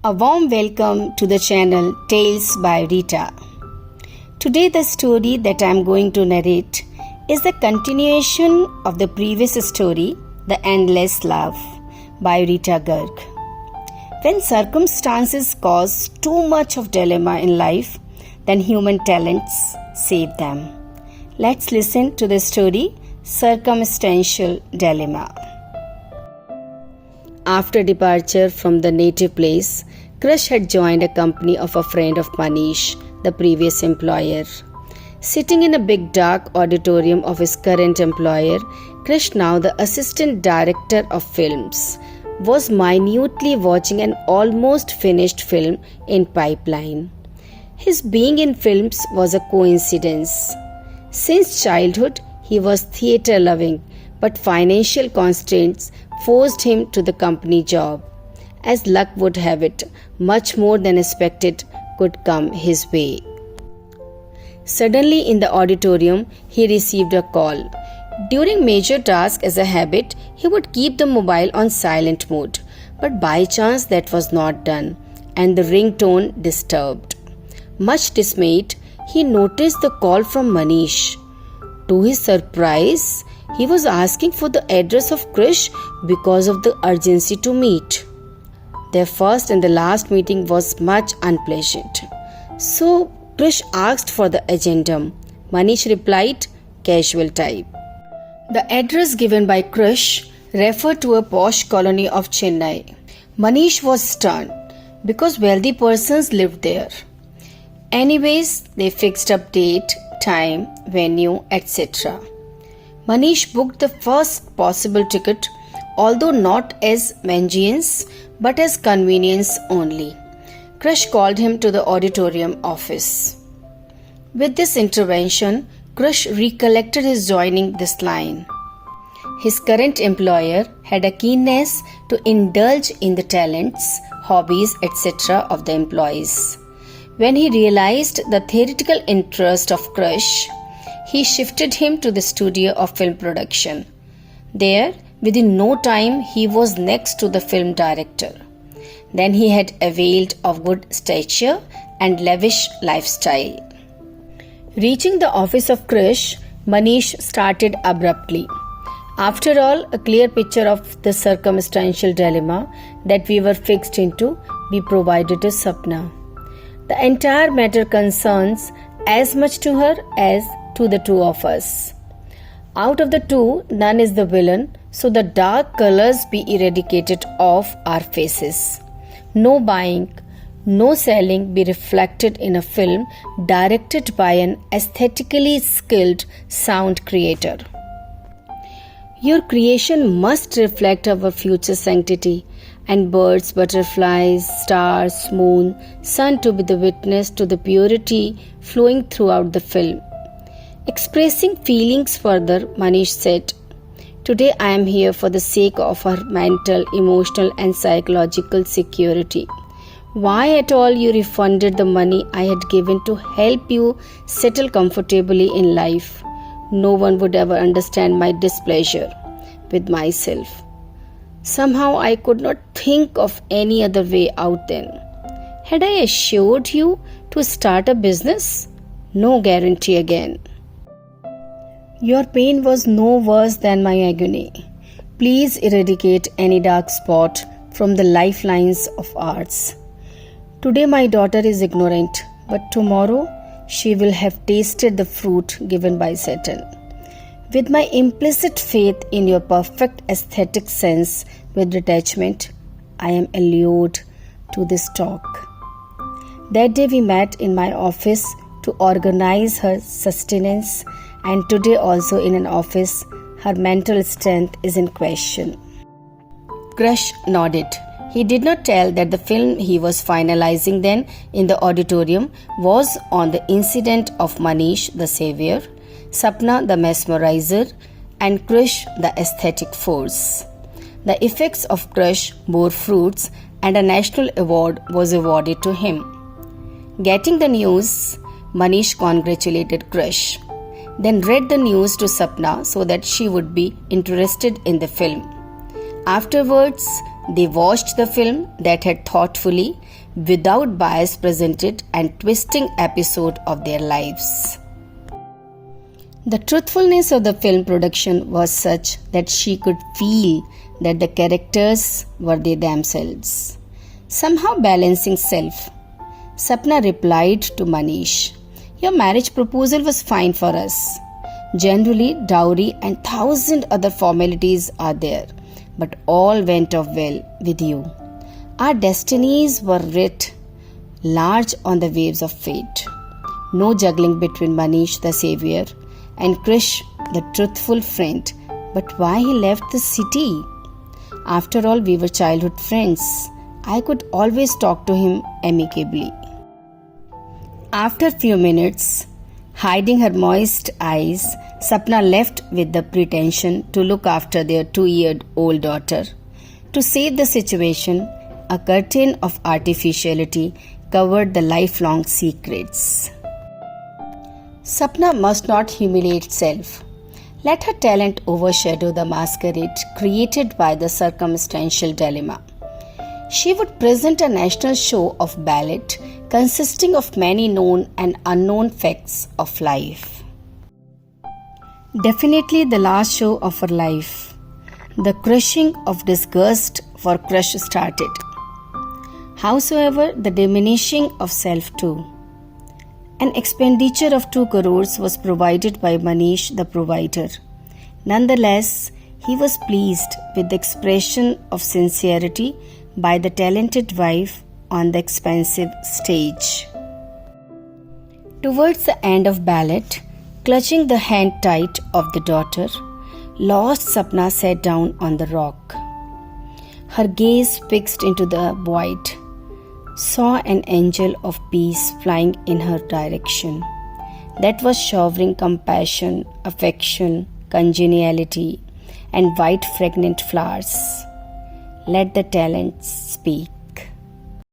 A warm welcome to the channel Tales by Rita. Today the story that I am going to narrate is the continuation of the previous story, The Endless Love by Rita Garg. When circumstances cause too much of dilemma in life, then human talents save them. Let's listen to the story Circumstantial Dilemma. After departure from the native place, Krish had joined a company of a friend of Manish, the previous employer. Sitting in a big dark auditorium of his current employer, Krish, now the assistant director of films, was minutely watching an almost finished film in pipeline. His being in films was a coincidence. Since childhood, he was theatre-loving, but financial constraints forced him to the company job. As luck would have it, much more than expected could come his way. Suddenly in the auditorium, he received a call. During major tasks as a habit, he would keep the mobile on silent mode, but by chance that was not done, and the ringtone disturbed. Much dismayed, he noticed the call from Manish. To his surprise, he was asking for the address of Krish because of the urgency to meet. Their first and the last meeting was much unpleasant. So Krish asked for the addendum. Manish replied, casual type. The address given by Krish referred to a posh colony of Chennai. Manish was stunned because wealthy persons lived there. Anyways, they fixed up date, time, venue, etc. Manish booked the first possible ticket, although not as vengeance but as convenience only. Krish called him to the auditorium office. With this intervention, Krish recollected his joining this line. His current employer had a keenness to indulge in the talents, hobbies, etc. of the employees. When he realized the theoretical interest of Krish, he shifted him to the studio of film production. There, within no time, he was next to the film director. Then he had availed of good stature and lavish lifestyle. Reaching the office of Krish, Manish started abruptly. After all, a clear picture of the circumstantial dilemma that we were fixed into be provided to Sapna. The entire matter concerns as much to her as to the two of us. Out of the two, none is the villain, so the dark colors be eradicated off our faces. No buying, no selling be reflected in a film directed by an aesthetically skilled sound creator. Your creation must reflect our future sanctity, and birds, butterflies, stars, moon, sun to be the witness to the purity flowing throughout the film. Expressing feelings further, Manish said, "Today I am here for the sake of her mental, emotional and psychological security. Why at all you refunded the money I had given to help you settle comfortably in life? No one would ever understand my displeasure with myself. Somehow I could not think of any other way out then. Had I assured you to start a business? No guarantee again. Your pain was no worse than my agony. Please eradicate any dark spot from the lifelines of ours. Today my daughter is ignorant, but tomorrow she will have tasted the fruit given by Satan. With my implicit faith in your perfect aesthetic sense with detachment, I am allured to this talk. That day we met in my office to organize her sustenance, and today also in an office, her mental strength is in question." Krish nodded. He did not tell that the film he was finalizing then in the auditorium was on the incident of Manish the savior, Sapna the mesmerizer, and Krish the aesthetic force. The effects of Krish bore fruits and a national award was awarded to him. Getting the news, Manish congratulated Krish, then read the news to Sapna so that she would be interested in the film. Afterwards, They watched the film that had thoughtfully, without bias, presented and twisting episode of their lives. The truthfulness of the film production was such that she could feel that the characters were they themselves, somehow balancing self. Sapna replied to Manish, "Your marriage proposal was fine for us. Generally, dowry and 1,000 other formalities are there, but all went off well with you. Our destinies were writ large on the waves of fate. No juggling between Manish the savior and Krish the truthful friend. But why he left the city? After all, we were childhood friends. I could always talk to him amicably." After a few minutes, hiding her moist eyes, Sapna left with the pretension to look after their 2-year-old daughter. To save the situation, a curtain of artificiality covered the lifelong secrets. Sapna must not humiliate self. Let her talent overshadow the masquerade created by the circumstantial dilemma. She would present a national show of ballet consisting of many known and unknown facts of life. Definitely the last show of her life. The crushing of disgust for Crush started. Howsoever, the diminishing of self too. An expenditure of 2 crores was provided by Manish the provider. Nonetheless, he was pleased with the expression of sincerity by the talented wife on the expensive stage. Towards the end of ballet, clutching the hand tight of the daughter, lost Sapna sat down on the rock. Her gaze fixed into the void, saw an angel of peace flying in her direction, that was showering compassion, affection, congeniality, and white fragrant flowers. Let the talents speak.